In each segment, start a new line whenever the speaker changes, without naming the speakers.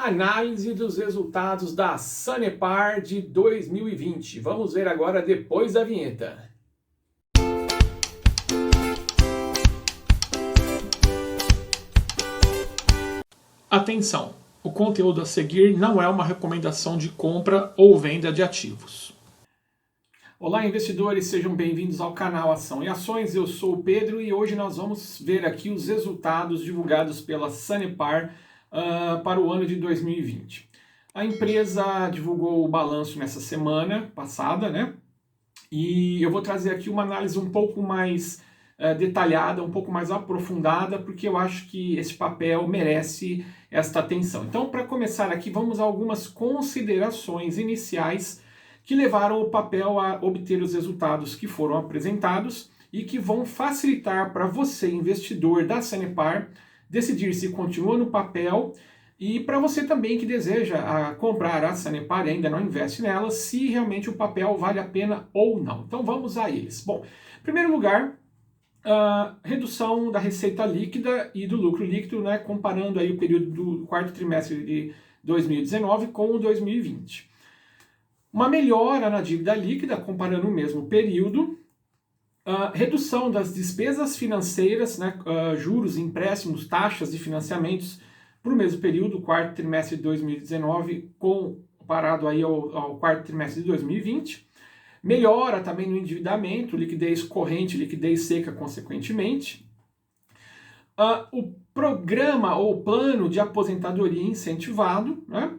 Análise dos resultados da Sanepar de 2020. Vamos ver agora depois da vinheta. Atenção! O conteúdo a seguir não é uma recomendação de compra ou venda de ativos. Olá, investidores, sejam bem-vindos ao canal Ação e Ações. Eu sou o Pedro e hoje nós vamos ver aqui os resultados divulgados pela Sanepar para o ano de 2020. A empresa divulgou o balanço nessa semana passada, né? E eu vou trazer aqui uma análise um pouco mais detalhada, um pouco mais aprofundada, porque eu acho que esse papel merece esta atenção. Então, para começar aqui, vamos a algumas considerações iniciais que levaram o papel a obter os resultados que foram apresentados e que vão facilitar para você, investidor da Sanepar, decidir se continua no papel e para você também que deseja comprar a Sanepar e ainda não investe nela, se realmente o papel vale a pena ou não. Então vamos a eles. Bom, em primeiro lugar, redução da receita líquida e do lucro líquido, né, comparando aí o período do quarto trimestre de 2019 com o 2020. Uma melhora na dívida líquida, comparando o mesmo período. Redução das despesas financeiras, né, juros, empréstimos, taxas de financiamentos para o mesmo período, quarto trimestre de 2019, comparado aí ao quarto trimestre de 2020. Melhora também no endividamento, liquidez corrente, liquidez seca, consequentemente. O programa ou plano de aposentadoria incentivado, né?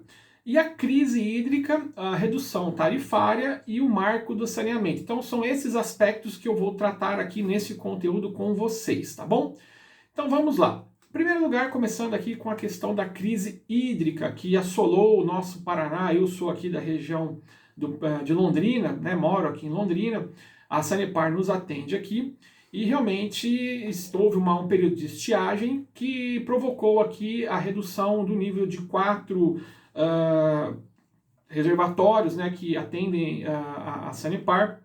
E a crise hídrica, a redução tarifária e o marco do saneamento. Então são esses aspectos que eu vou tratar aqui nesse conteúdo com vocês, tá bom? Então vamos lá. Em primeiro lugar, começando aqui com a questão da crise hídrica que assolou o nosso Paraná. Eu sou aqui da região de Londrina, né? Moro aqui em Londrina. A Sanepar nos atende aqui. E realmente houve um período de estiagem que provocou aqui a redução do nível de 4 reservatórios, né, que atendem a Sanepar: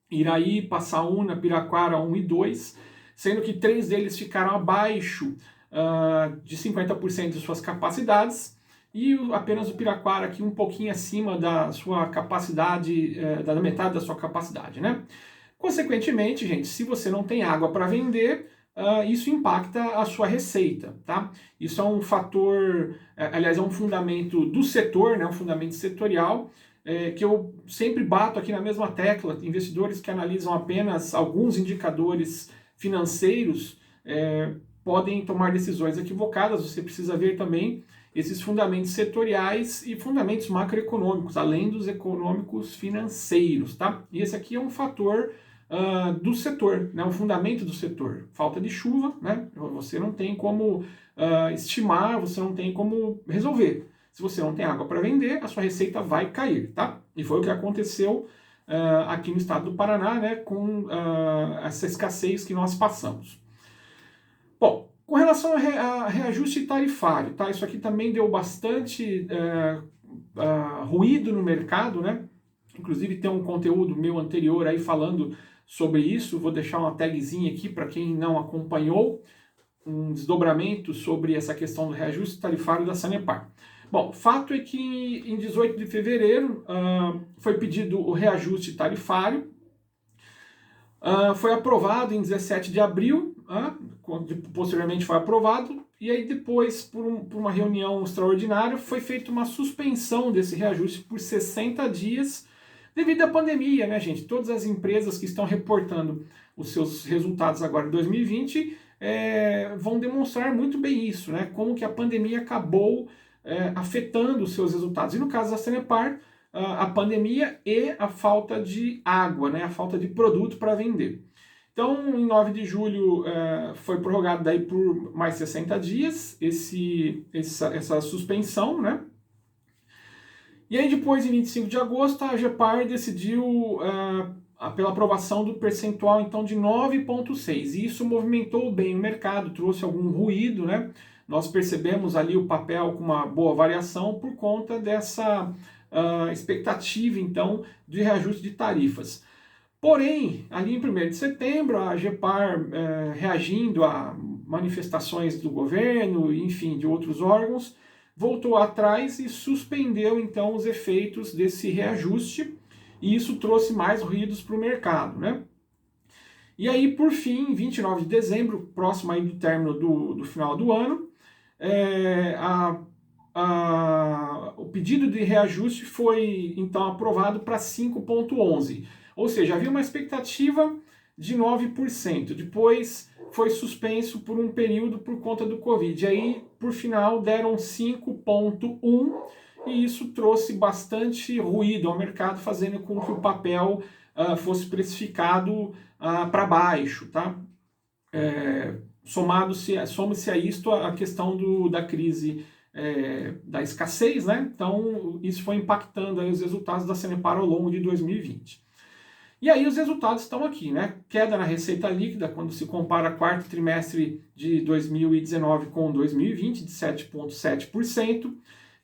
Iraí, Passaúna, Piraquara 1 e 2, sendo que 3 deles ficaram abaixo de 50% de suas capacidades e apenas o Piraquara aqui um pouquinho acima da sua capacidade, da metade da sua capacidade, né? Consequentemente, gente, se você não tem água para vender, isso impacta a sua receita, tá? Isso é um fator, aliás, é um fundamento do setor, né, um fundamento setorial, que eu sempre bato aqui na mesma tecla. Investidores que analisam apenas alguns indicadores financeiros podem tomar decisões equivocadas. Você precisa ver também esses fundamentos setoriais e fundamentos macroeconômicos, além dos econômicos financeiros, tá? E esse aqui é um fator do setor, né, um fundamento do setor. Falta de chuva, né, você não tem como estimar, você não tem como resolver. Se você não tem água para vender, a sua receita vai cair, tá? E foi o que aconteceu aqui no estado do Paraná, né, com essa escassez que nós passamos. Bom, com relação a reajuste tarifário, tá? Isso aqui também deu bastante ruído no mercado, né? Inclusive tem um conteúdo meu anterior aí falando sobre isso. Vou deixar uma tagzinha aqui para quem não acompanhou, um desdobramento sobre essa questão do reajuste tarifário da Sanepar. Bom, fato é que em 18 de fevereiro foi pedido o reajuste tarifário, foi aprovado em 17 de abril, posteriormente foi aprovado, e aí depois, por uma reunião extraordinária, foi feita uma suspensão desse reajuste por 60 dias, devido à pandemia, né, gente? Todas as empresas que estão reportando os seus resultados agora em 2020 vão demonstrar muito bem isso, né? Como que a pandemia acabou afetando os seus resultados. E no caso da Sanepar, a pandemia e a falta de água, né? A falta de produto para vender. Então, em 9 de julho foi prorrogado daí por mais 60 dias essa suspensão, né? E aí depois, em 25 de agosto, a AGEPAR decidiu pela aprovação do percentual então de 9,6. E isso movimentou bem o mercado, trouxe algum ruído, né? Nós percebemos ali o papel com uma boa variação por conta dessa expectativa então de reajuste de tarifas. Porém, ali em 1º de setembro, a AGEPAR, reagindo a manifestações do governo, enfim, de outros órgãos, voltou atrás e suspendeu então os efeitos desse reajuste, e isso trouxe mais ruídos para o mercado, né? E aí, por fim, 29 de dezembro, próximo aí do término do final do ano, o pedido de reajuste foi então aprovado para 5,11%. Ou seja, havia uma expectativa de 9%. Depois foi suspenso por um período por conta do Covid. E aí, por final, deram 5,1%, e isso trouxe bastante ruído ao mercado, fazendo com que o papel fosse precificado para baixo, tá? Soma-se a isto a questão da crise da escassez, né? Então isso foi impactando aí os resultados da Sanepar ao longo de 2020. E aí os resultados estão aqui, né? Queda na receita líquida quando se compara quarto trimestre de 2019 com 2020 de 7,7%,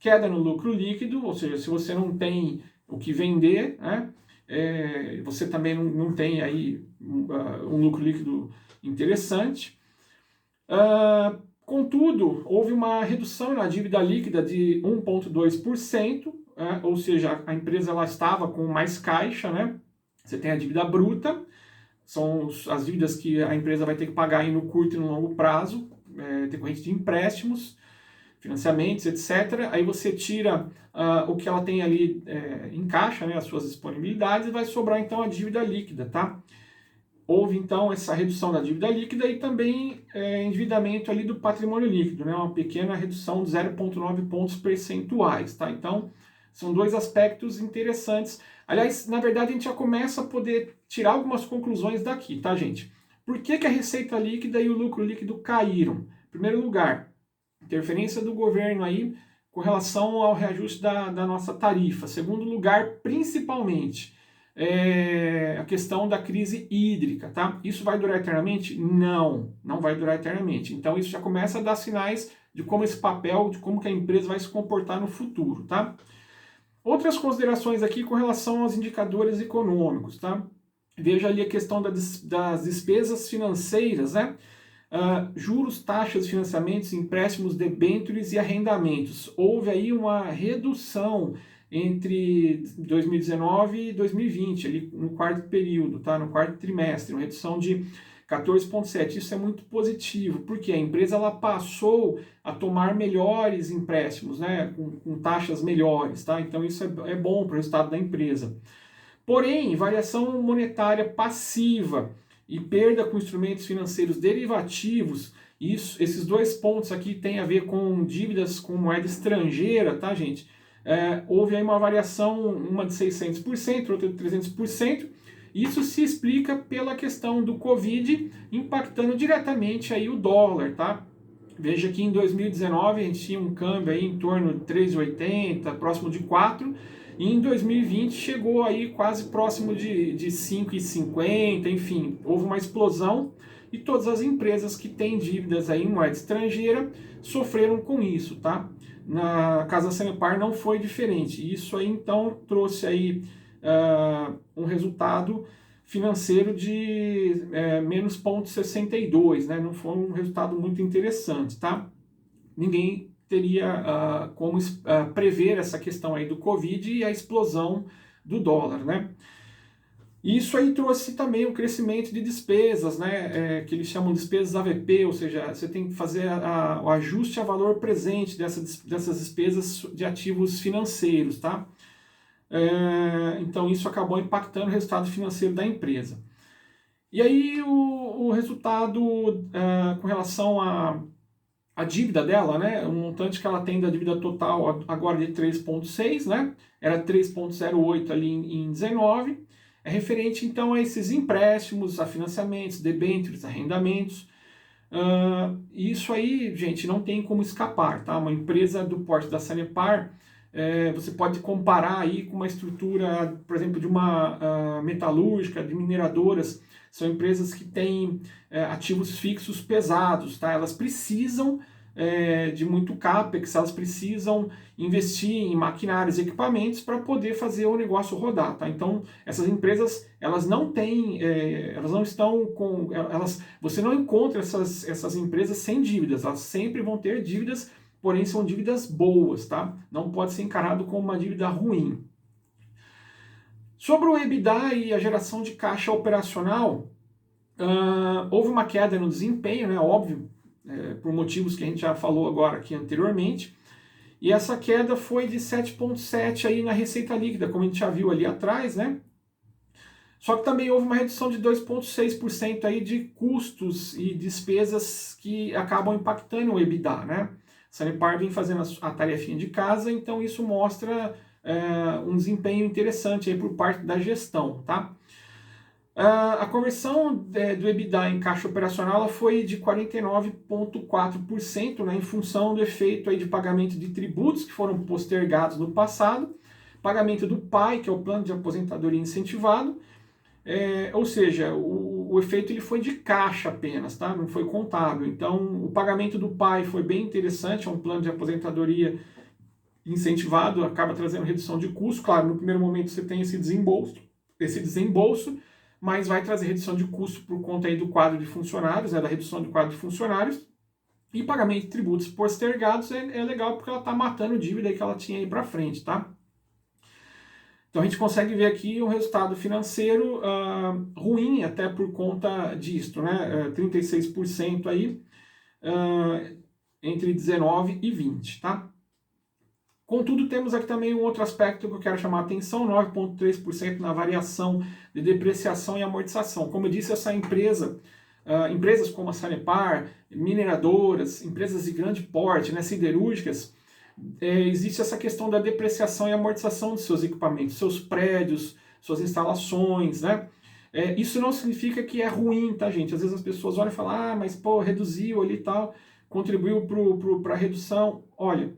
queda no lucro líquido, ou seja, se você não tem o que vender, né? Você também não tem aí um lucro líquido interessante. Contudo, houve uma redução na dívida líquida de 1,2%, ou seja, a empresa ela estava com mais caixa, né? Você tem a dívida bruta, são as dívidas que a empresa vai ter que pagar aí no curto e no longo prazo, decorrente de empréstimos, financiamentos, etc. Aí você tira o que ela tem ali em caixa, né, as suas disponibilidades, e vai sobrar então a dívida líquida, tá? Houve então essa redução da dívida líquida e também endividamento ali do patrimônio líquido, né, uma pequena redução de 0,9 pontos percentuais, tá? Então, são dois aspectos interessantes. Aliás, na verdade, a gente já começa a poder tirar algumas conclusões daqui, tá, gente? Por que a receita líquida e o lucro líquido caíram? Em primeiro lugar, interferência do governo aí com relação ao reajuste da nossa tarifa. Segundo lugar, principalmente, a questão da crise hídrica, tá? Isso vai durar eternamente? Não, não vai durar eternamente. Então isso já começa a dar sinais de como esse papel, de como que a empresa vai se comportar no futuro, tá? Outras considerações aqui com relação aos indicadores econômicos, tá? Veja ali a questão das despesas financeiras, né? Juros, taxas, financiamentos, empréstimos, debêntures e arrendamentos. Houve aí uma redução entre 2019 e 2020, ali no quarto período, tá? No quarto trimestre, uma redução de 14,7%. Isso é muito positivo, porque a empresa ela passou a tomar melhores empréstimos, né? Com taxas melhores, tá? Então isso é bom para o resultado da empresa. Porém, variação monetária passiva e perda com instrumentos financeiros derivativos, esses dois pontos aqui têm a ver com dívidas com moeda estrangeira, tá, gente? Houve aí uma variação, uma de 600%, outra de 300%. Isso se explica pela questão do Covid impactando diretamente aí o dólar, tá? Veja que em 2019 a gente tinha um câmbio aí em torno de 3,80, próximo de 4, e em 2020 chegou aí quase próximo de 5,50, enfim, houve uma explosão e todas as empresas que têm dívidas aí em moeda estrangeira sofreram com isso, tá? Na Casa Sanepar não foi diferente. Isso aí então trouxe aí um resultado financeiro de menos 0,62, né? Não foi um resultado muito interessante, tá? Ninguém teria como prever essa questão aí do Covid e a explosão do dólar, né? Isso aí trouxe também o crescimento de despesas, né, que eles chamam de despesas AVP, ou seja, você tem que fazer o ajuste a valor presente dessas despesas de ativos financeiros, tá? Então isso acabou impactando o resultado financeiro da empresa. E aí o resultado com relação a dívida dela, né, o montante que ela tem da dívida total agora de 3,6, né, era 3,08 ali em 19, é referente então a esses empréstimos, a financiamentos, debêntures, arrendamentos. Isso aí, gente, não tem como escapar, tá? Uma empresa do porte da Sanepar, você pode comparar aí com uma estrutura, por exemplo, de uma metalúrgica, de mineradoras. São empresas que têm ativos fixos pesados, tá? Elas precisam de muito CAPEX, elas precisam investir em maquinários e equipamentos para poder fazer o negócio rodar, tá? Então, essas empresas, elas não têm, elas não estão com, você não encontra essas empresas sem dívidas, elas sempre vão ter dívidas porém são dívidas boas, tá? Não pode ser encarado como uma dívida ruim. Sobre o EBITDA e a geração de caixa operacional, houve uma queda no desempenho, né? Óbvio, por motivos que a gente já falou agora aqui anteriormente. E essa queda foi de 7,7 aí na receita líquida, como a gente já viu ali atrás, né? Só que também houve uma redução de 2,6% aí de custos e despesas que acabam impactando o EBITDA, né? A Sanepar vem fazendo a tarefinha de casa, então isso mostra um desempenho interessante aí por parte da gestão, tá? A conversão do EBITDA em caixa operacional ela foi de 49,4%, né, em função do efeito aí de pagamento de tributos que foram postergados no passado, pagamento do PAI, que é o Plano de Aposentadoria Incentivado, ou seja, o efeito ele foi de caixa apenas, tá? Não foi contábil. Então, o pagamento do PAI foi bem interessante, é um plano de aposentadoria incentivado, acaba trazendo redução de custo. Claro, no primeiro momento você tem esse desembolso, mas vai trazer redução de custo por conta aí do quadro de funcionários, né, da redução do quadro de funcionários, e pagamento de tributos postergados é legal porque ela está matando dívida que ela tinha aí para frente, tá? Então a gente consegue ver aqui um resultado financeiro ruim até por conta disto, né? 36% aí entre 19 e 20, tá? Contudo, temos aqui também um outro aspecto que eu quero chamar a atenção, 9,3% na variação de depreciação e amortização. Como eu disse, essa empresa, empresas como a Sanepar, mineradoras, empresas de grande porte, né, siderúrgicas, existe essa questão da depreciação e amortização de seus equipamentos, seus prédios, suas instalações, né? Isso não significa que é ruim, tá, gente? Às vezes as pessoas olham e falam, mas pô, reduziu ali e tal, contribuiu para a redução. Olha,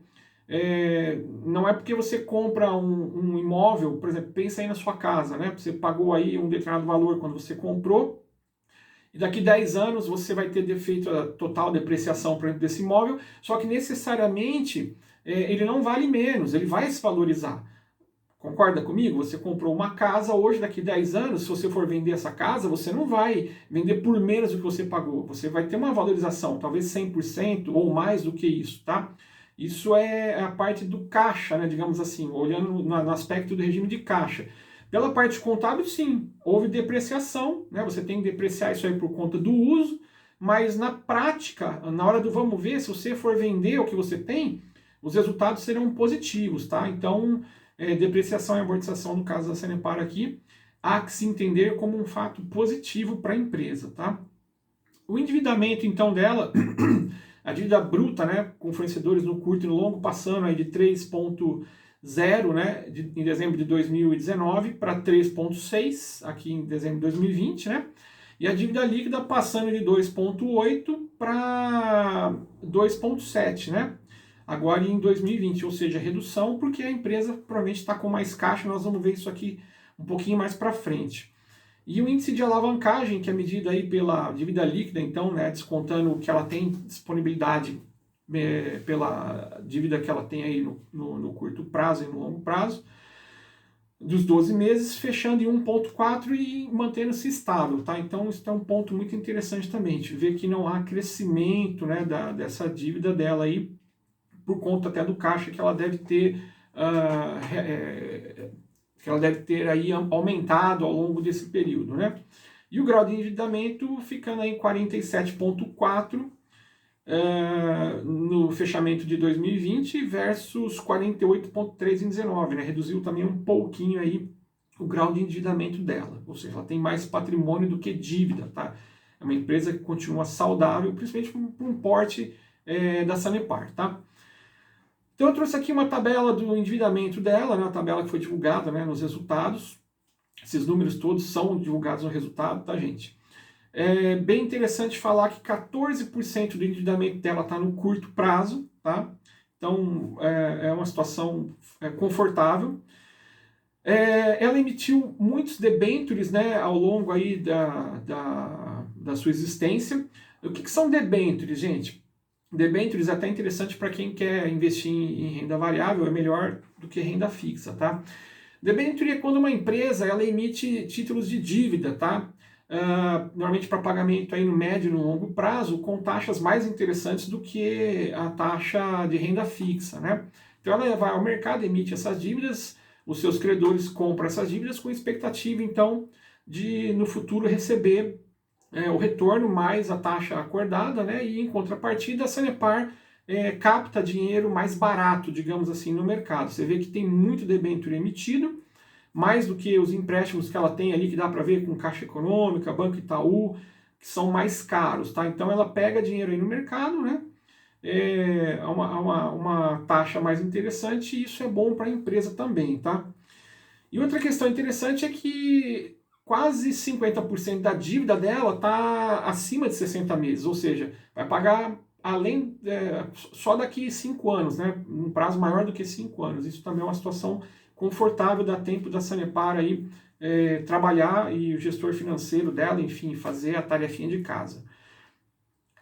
não é porque você compra um imóvel, por exemplo, pensa aí na sua casa, né? Você pagou aí um determinado valor quando você comprou, e daqui 10 anos você vai ter feito a total depreciação, por exemplo, desse imóvel, só que necessariamente ele não vale menos, ele vai se valorizar. Concorda comigo? Você comprou uma casa, hoje, daqui 10 anos, se você for vender essa casa, você não vai vender por menos do que você pagou. Você vai ter uma valorização, talvez 100% ou mais do que isso, tá? Isso é a parte do caixa, né, digamos assim, olhando no aspecto do regime de caixa. Pela parte contábil, sim, houve depreciação, né, você tem que depreciar isso aí por conta do uso, mas na prática, na hora do vamos ver, se você for vender o que você tem, os resultados serão positivos, tá? Então, depreciação e amortização, no caso da Sanepar aqui, há que se entender como um fato positivo para a empresa, tá? O endividamento, então, dela, a dívida bruta, né, com fornecedores no curto e no longo, passando aí de 3,0, né, em dezembro de 2019 para 3,6 aqui em dezembro de 2020, né? E a dívida líquida passando de 2,8 para 2,7, né? Agora em 2020, ou seja, redução, porque a empresa provavelmente está com mais caixa, nós vamos ver isso aqui um pouquinho mais para frente. E o índice de alavancagem, que é medido aí pela dívida líquida, então, né, descontando o que ela tem disponibilidade pela dívida que ela tem aí no curto prazo e no longo prazo, dos 12 meses, fechando em 1,4 e mantendo-se estável, tá? Então, isso é um ponto muito interessante também, a gente vê que não há crescimento, né, dessa dívida dela aí, por conta até do caixa que ela deve ter aí aumentado ao longo desse período, né? E o grau de endividamento ficando aí em 47,4 no fechamento de 2020 versus 48,3 em 19, né? Reduziu também um pouquinho aí o grau de endividamento dela, ou seja, ela tem mais patrimônio do que dívida, tá? É uma empresa que continua saudável, principalmente por um porte da Sanepar, tá? Então eu trouxe aqui uma tabela do endividamento dela, né, uma tabela que foi divulgada, né, nos resultados. Esses números todos são divulgados no resultado, tá, gente? É bem interessante falar que 14% do endividamento dela está no curto prazo, tá? Então é uma situação confortável. Ela emitiu muitos debêntures, né, ao longo aí da sua existência. O que são debêntures, gente? Debêntures é até interessante para quem quer investir em renda variável, é melhor do que renda fixa, tá? Debênture é quando uma empresa ela emite títulos de dívida, tá? normalmente para pagamento aí no médio e no longo prazo, com taxas mais interessantes do que a taxa de renda fixa, né? Então ela vai ao mercado, emite essas dívidas, os seus credores compram essas dívidas com expectativa, então, de no futuro receber o retorno mais a taxa acordada, né? E em contrapartida a Sanepar capta dinheiro mais barato, digamos assim, no mercado. Você vê que tem muito debênture emitido, mais do que os empréstimos que ela tem ali, que dá para ver com Caixa Econômica, Banco Itaú, que são mais caros, tá? Então ela pega dinheiro aí no mercado, né? Uma taxa mais interessante e isso é bom para a empresa também, tá? E outra questão interessante é que quase 50% da dívida dela está acima de 60 meses, ou seja, vai pagar além só daqui 5 anos, né? Um prazo maior do que 5 anos. Isso também é uma situação confortável, dá tempo da Sanepar aí trabalhar e o gestor financeiro dela, enfim, fazer a tarefinha de casa.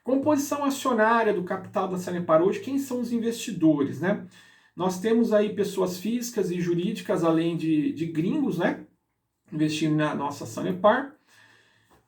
Composição acionária do capital da Sanepar hoje, quem são os investidores, né? Nós temos aí pessoas físicas e jurídicas, além de gringos, né? Investindo na nossa Sanepar.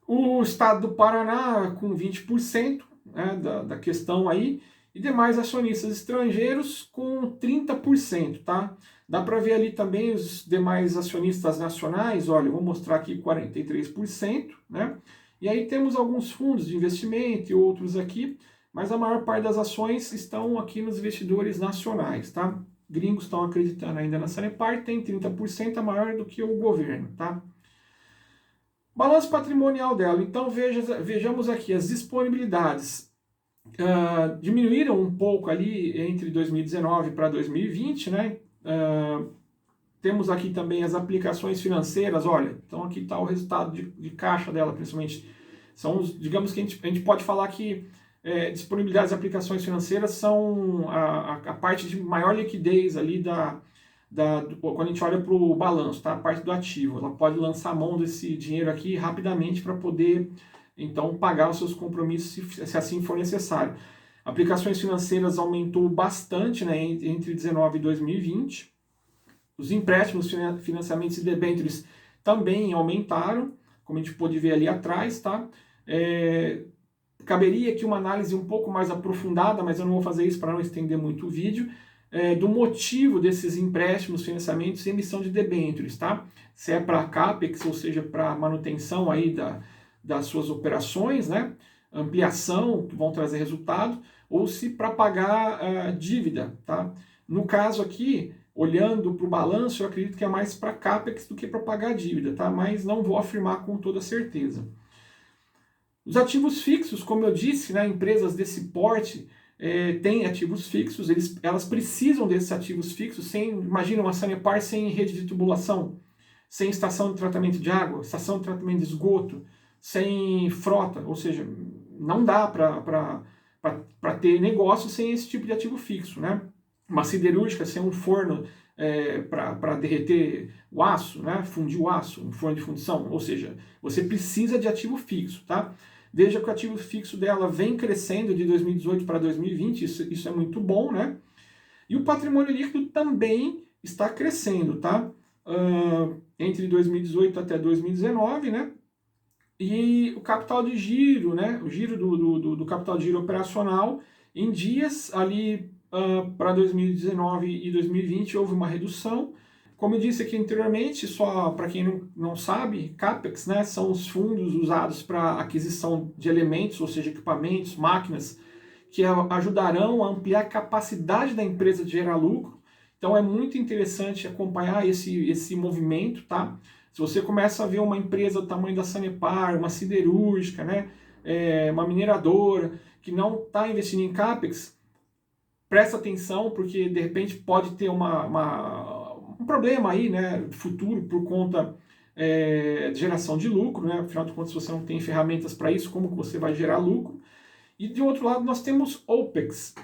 O estado do Paraná com 20%, né, da questão aí, e demais acionistas estrangeiros com 30%, tá? Dá para ver ali também os demais acionistas nacionais, olha, eu vou mostrar aqui 43%, né? E aí temos alguns fundos de investimento e outros aqui, mas a maior parte das ações estão aqui nos investidores nacionais, tá? Gringos estão acreditando ainda na Sanepar, tem 30%, a maior do que o governo, tá? Balanço patrimonial dela, então vejamos aqui as disponibilidades. Diminuíram um pouco ali entre 2019 para 2020, né? Temos aqui também as aplicações financeiras, olha, então aqui está o resultado de caixa dela, principalmente. São os, digamos que a gente pode falar que disponibilidades de aplicações financeiras são a parte de maior liquidez ali quando a gente olha para o balanço, tá? A parte do ativo. Ela pode lançar a mão desse dinheiro aqui rapidamente para poder, então, pagar os seus compromissos se assim for necessário. Aplicações financeiras aumentou bastante, né, entre 2019 e 2020. Os empréstimos, financiamentos e debêntures também aumentaram, como a gente pôde ver ali atrás, tá? Caberia aqui uma análise um pouco mais aprofundada, mas eu não vou fazer isso para não estender muito o vídeo, do motivo desses empréstimos, financiamentos e emissão de debêntures, tá? Se é para CAPEX, ou seja, para manutenção aí das suas operações, né? Ampliação, que vão trazer resultado, ou se para pagar dívida, tá? No caso aqui, olhando para o balanço, eu acredito que é mais para CAPEX do que para pagar dívida, tá? Mas não vou afirmar com toda certeza. Os ativos fixos, como eu disse, né, empresas desse porte têm ativos fixos, elas precisam desses ativos fixos. Imagina uma Sanepar sem rede de tubulação, sem estação de tratamento de água, estação de tratamento de esgoto, sem frota, ou seja, não dá para ter negócio sem esse tipo de ativo fixo, né? Uma siderúrgica sem um forno para derreter o aço, né? Fundir o aço, um forno de fundição, ou seja, você precisa de ativo fixo, tá? Veja que o ativo fixo dela vem crescendo de 2018 para 2020, isso é muito bom, né? E o patrimônio líquido também está crescendo, tá? Entre 2018 até 2019, né? E o capital de giro, né? O giro do capital de giro operacional, em dias ali para 2019 e 2020 houve uma redução. Como eu disse aqui anteriormente, só para quem não sabe, CAPEX, né, são os fundos usados para aquisição de elementos, ou seja, equipamentos, máquinas, que ajudarão a ampliar a capacidade da empresa de gerar lucro. Então é muito interessante acompanhar esse movimento, tá? Se você começa a ver uma empresa do tamanho da Sanepar, uma siderúrgica, né, uma mineradora, que não está investindo em CAPEX, presta atenção, porque de repente pode ter um problema aí, né, futuro por conta de geração de lucro, né? Afinal de contas, se você não tem ferramentas para isso, como que você vai gerar lucro? E de outro lado, nós temos OPEX,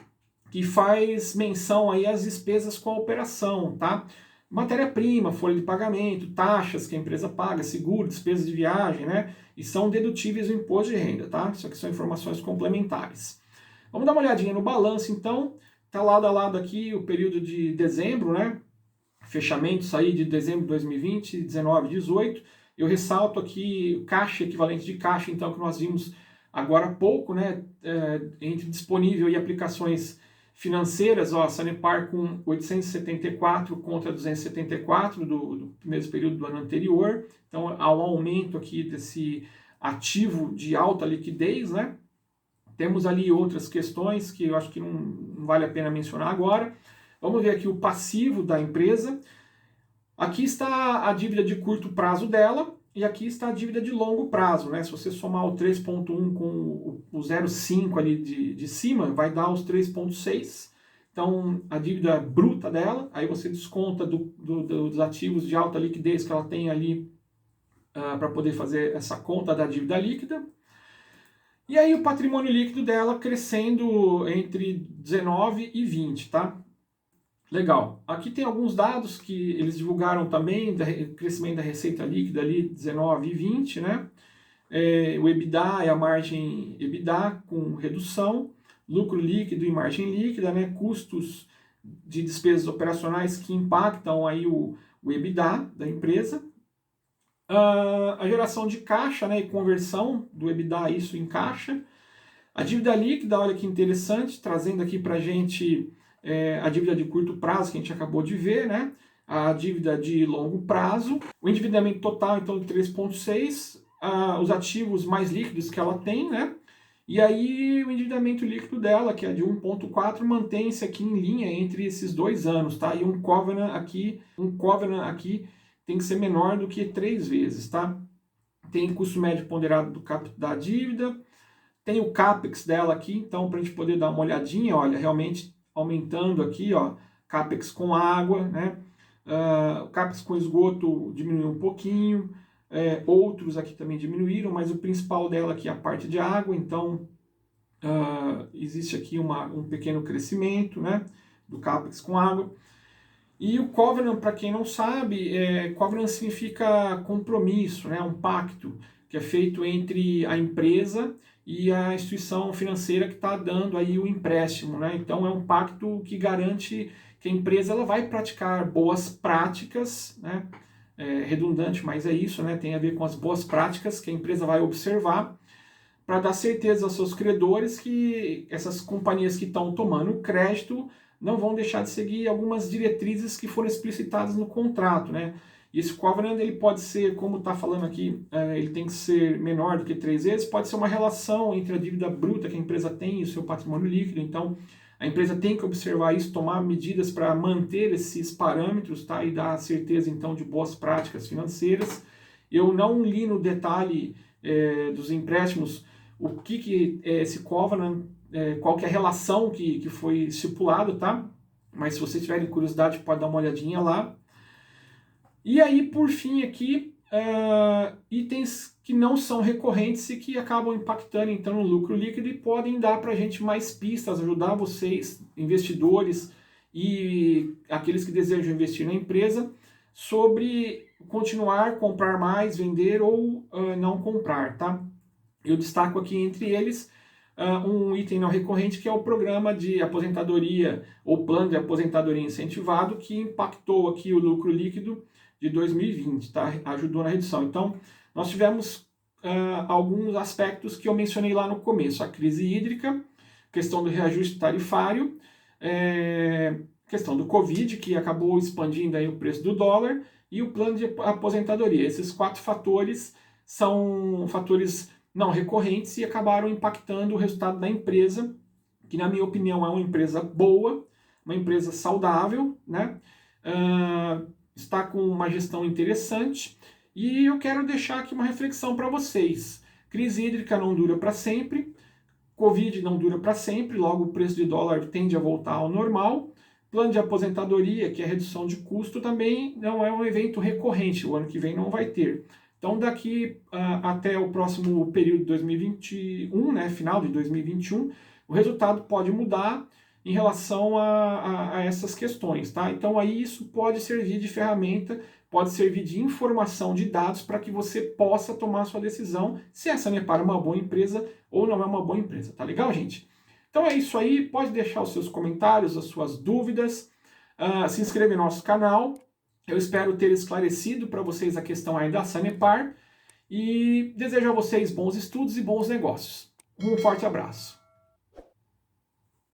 que faz menção aí às despesas com a operação, tá? Matéria-prima, folha de pagamento, taxas que a empresa paga, seguro, despesas de viagem, né? E são dedutíveis do imposto de renda, tá? Isso aqui são informações complementares. Vamos dar uma olhadinha no balanço, então. Tá lado a lado aqui o período de dezembro, né? Fechamentos aí de dezembro de 2020, 19, 18. Eu ressalto aqui caixa, equivalente de caixa, então, que nós vimos agora há pouco, né, entre disponível e aplicações financeiras, ó, a Sanepar com 874 contra 274 do mesmo período do ano anterior, então há um aumento aqui desse ativo de alta liquidez, né? Temos ali outras questões que eu acho que não vale a pena mencionar agora. Vamos ver aqui o passivo da empresa. Aqui está a dívida de curto prazo dela e aqui está a dívida de longo prazo, né? Se você somar o 3,1 com o 0,5 ali de cima, vai dar os 3,6. Então, a dívida bruta dela, aí você desconta dos ativos de alta liquidez que ela tem ali para poder fazer essa conta da dívida líquida. E aí o patrimônio líquido dela crescendo entre 19 e 20, tá? Legal. Aqui tem alguns dados que eles divulgaram também, crescimento da receita líquida ali, 19 e 20, né? O EBITDA é a margem EBITDA com redução, lucro líquido e margem líquida, né? Custos de despesas operacionais que impactam aí o EBITDA da empresa. A geração de caixa, né, e conversão do EBITDA, isso em caixa. A dívida líquida, olha que interessante, trazendo aqui para a gente a dívida de curto prazo, que a gente acabou de ver, né? A dívida de longo prazo, o endividamento total, então, de 3,6, os ativos mais líquidos que ela tem, né? E aí o endividamento líquido dela, que é de 1,4, mantém-se aqui em linha entre esses 2 anos, tá? E um covenant aqui tem que ser menor do que 3 vezes, tá? Tem custo médio ponderado da dívida, tem o CAPEX dela aqui, então para a gente poder dar uma olhadinha, olha, realmente aumentando aqui, ó, CAPEX com água, né? O CAPEX com esgoto diminuiu um pouquinho, outros aqui também diminuíram, mas o principal dela aqui é a parte de água, então existe aqui um pequeno crescimento, né, do CAPEX com água. E o covenant, para quem não sabe, covenant significa compromisso, né, um pacto que é feito entre a empresa e a instituição financeira que está dando aí o empréstimo, né? Então é um pacto que garante que a empresa ela vai praticar boas práticas, né? Redundante, mas é isso, né? Tem a ver com as boas práticas que a empresa vai observar para dar certeza aos seus credores que essas companhias que estão tomando crédito não vão deixar de seguir algumas diretrizes que foram explicitadas no contrato, né? E esse covenant, ele pode ser, como está falando aqui, ele tem que ser menor do que 3 vezes, pode ser uma relação entre a dívida bruta que a empresa tem e o seu patrimônio líquido, então a empresa tem que observar isso, tomar medidas para manter esses parâmetros, tá? E dar certeza, então, de boas práticas financeiras. Eu não li no detalhe dos empréstimos o que é esse covenant, qual que é a relação que foi estipulado, tá? Mas se vocês tiverem curiosidade, pode dar uma olhadinha lá. E aí, por fim, aqui, itens que não são recorrentes e que acabam impactando, então, no lucro líquido e podem dar para a gente mais pistas, ajudar vocês, investidores e aqueles que desejam investir na empresa, sobre continuar, comprar mais, vender ou não comprar, tá? Eu destaco aqui entre eles um item não recorrente, que é o programa de aposentadoria ou plano de aposentadoria incentivado, que impactou aqui o lucro líquido de 2020, tá? Ajudou na redução. Então, nós tivemos alguns aspectos que eu mencionei lá no começo. A crise hídrica, questão do reajuste tarifário, questão do Covid, que acabou expandindo aí o preço do dólar, e o plano de aposentadoria. Esses 4 fatores são fatores não recorrentes e acabaram impactando o resultado da empresa, que na minha opinião é uma empresa boa, uma empresa saudável, né? Está com uma gestão interessante, e eu quero deixar aqui uma reflexão para vocês. Crise hídrica não dura para sempre, Covid não dura para sempre, logo o preço de dólar tende a voltar ao normal. Plano de aposentadoria, que é redução de custo, também não é um evento recorrente, o ano que vem não vai ter. Então, daqui até o próximo período de 2021, né, final de 2021, o resultado pode mudar em relação a essas questões, tá? Então, aí isso pode servir de ferramenta, pode servir de informação, de dados, para que você possa tomar sua decisão se essa Sanepar é uma boa empresa ou não é uma boa empresa, tá legal, gente? Então é isso aí, pode deixar os seus comentários, as suas dúvidas, se inscreve no nosso canal, Eu espero ter esclarecido para vocês a questão aí da Sanepar e desejo a vocês bons estudos e bons negócios. Um forte abraço.